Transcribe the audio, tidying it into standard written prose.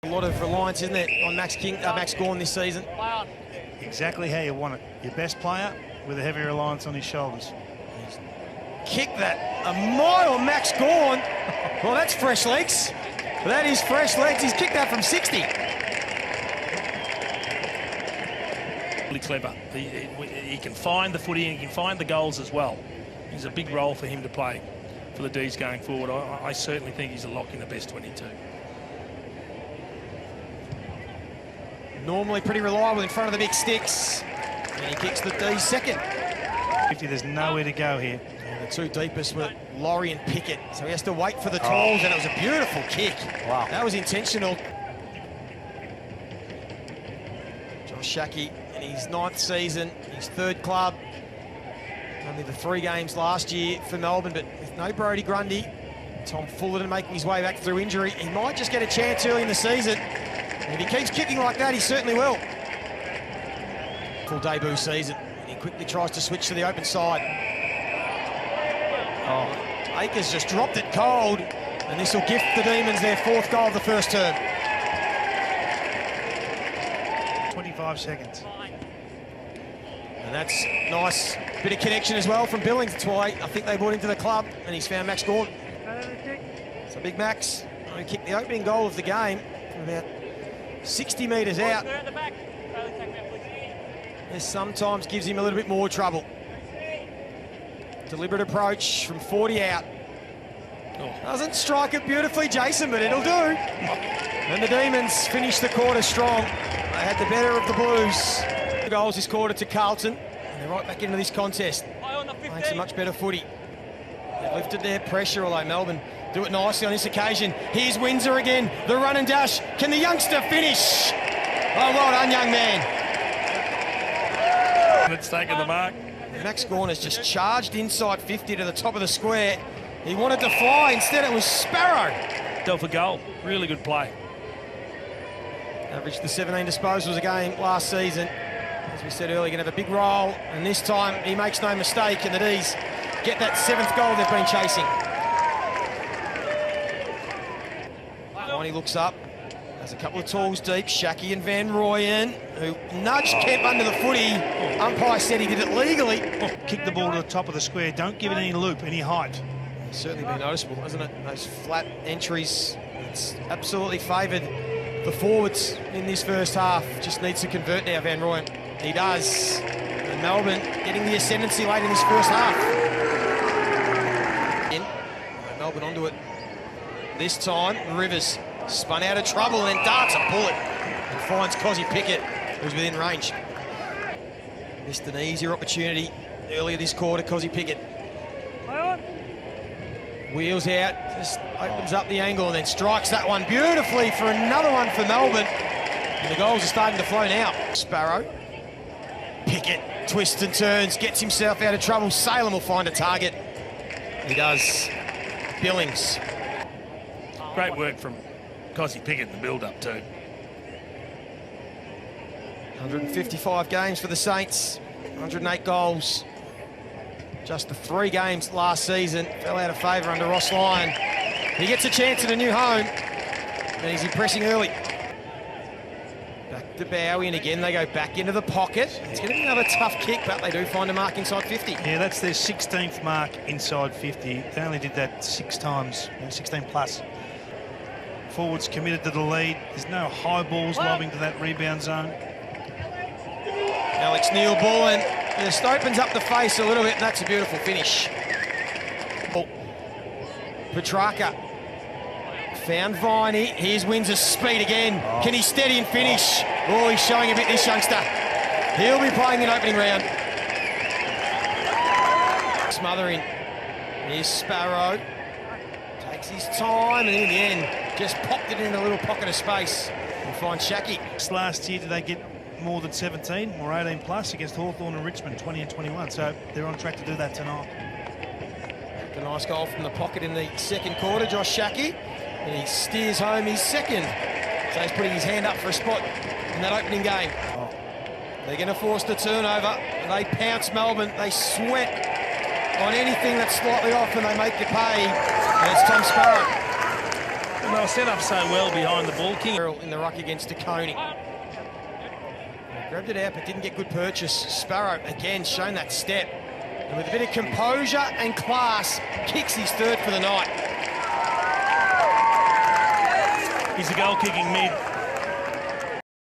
A lot of reliance, isn't it, on Max Gawn this season? Exactly how you want it. Your best player with a heavy reliance on his shoulders. Kick that a mile, Max Gawn. Well, that's fresh legs. That is fresh legs. He's kicked that from 60. Really clever. He can find the footy and he can find the goals as well. He's a big role for him to play for the D's going forward. I certainly think he's a lock in the best 22. Normally pretty reliable in front of the big sticks. And he kicks the D's second. There's nowhere to go here. And the two deepest were Laurie and Pickett. So he has to wait for the tolls, and it was a beautiful kick. Wow. That was intentional. Josh Shackey in his 9th season, his 3rd club. Only the 3 games last year for Melbourne, but with no Brodie Grundy, Tom Fullerton making his way back through injury, he might just get a chance early in the season. And if he keeps kicking like that, he certainly will. Full debut season, and he quickly tries to switch to the open side. Oh, Akers just dropped it cold, and this will gift the Demons their 4th goal of the first term. 25 seconds. And that's nice bit of connection as well from Billings. That's why I think they brought him to the club, and he's found Max Gawn. So Big Max, who kicked the opening goal of the game from about 60 metres out. This sometimes gives him a little bit more trouble. Deliberate approach from 40 out. Doesn't strike it beautifully, Jason, but it'll do. And the Demons finish the quarter strong. They had the better of the Blues. 2 goals this quarter to Carlton, and they're right back into this contest. Playing some much better footy. They've lifted their pressure, although Melbourne do it nicely on this occasion. Here's Windsor again, the run and dash. Can the youngster finish? Oh, well done, young man. It's taken the mark. Max Gawn has just charged inside 50 to the top of the square. He wanted to fly, instead it was Sparrow. Dealt for goal, really good play. Averaged the 17 disposals a game last season. As we said earlier, going to have a big role, and this time he makes no mistake, and the D's get that 7th goal they've been chasing. He looks up. There's a couple of tools deep. Shackey and Van Rooyen, who nudged Kemp under the footy. Umpire said he did it legally. Kick the ball to the top of the square. Don't give it any loop, any height. It's certainly been noticeable, hasn't it? Those flat entries. It's absolutely favoured the forwards in this first half. Just needs to convert now, Van Rooyen. He does. And Melbourne getting the ascendancy late in this first half. Melbourne onto it. This time, Rivers spun out of trouble and then darts a bullet and finds Cozzy Pickett, who's within range. Missed an easier opportunity earlier this quarter, Cozzy Pickett. Wheels out, just opens up the angle and then strikes that one beautifully for another one for Melbourne. And the goals are starting to flow now. Sparrow. Pickett twists and turns, gets himself out of trouble. Salem will find a target. He does. Billings. Great work from Cozzy Pickett in the build-up too. 155 games for the Saints, 108 goals. Just the 3 games last season fell out of favour under Ross Lyon. He gets a chance at a new home, and he's impressing early. Back to Bowie, and again they go back into the pocket. It's going to be another tough kick, but they do find a mark inside 50. Yeah, that's their 16th mark inside 50. They only did that 6 times, 16 plus. Forwards committed to the lead. There's no high balls lobbing to that rebound zone. Alex Neil-Bullen just opens up the face a little bit, and that's a beautiful finish. Petrarca found Viney. Here's Windsor's speed again. Can he steady and finish? Oh, he's showing a bit, this youngster. He'll be playing in opening round. Smothering. Here's Sparrow. Takes his time, and in the end, just popped it in a little pocket of space and finds Shackey. Last year, did they get more than 17 or 18 plus against Hawthorn and Richmond, 20 and 21? So they're on track to do that tonight. A nice goal from the pocket in the 2nd quarter, Josh Shackey, and he steers home his 2nd. So he's putting his hand up for a spot in that opening game. They're going to force the turnover. They pounce Melbourne. They sweat on anything that's slightly off, and they make you pay. And it's Tom Sparrow. And they were set up so well behind the ball. King in the ruck against Ikon. Grabbed it out but didn't get good purchase. Sparrow again shown that step. And with a bit of composure and class, kicks his third for the night. He's the goal kicking mid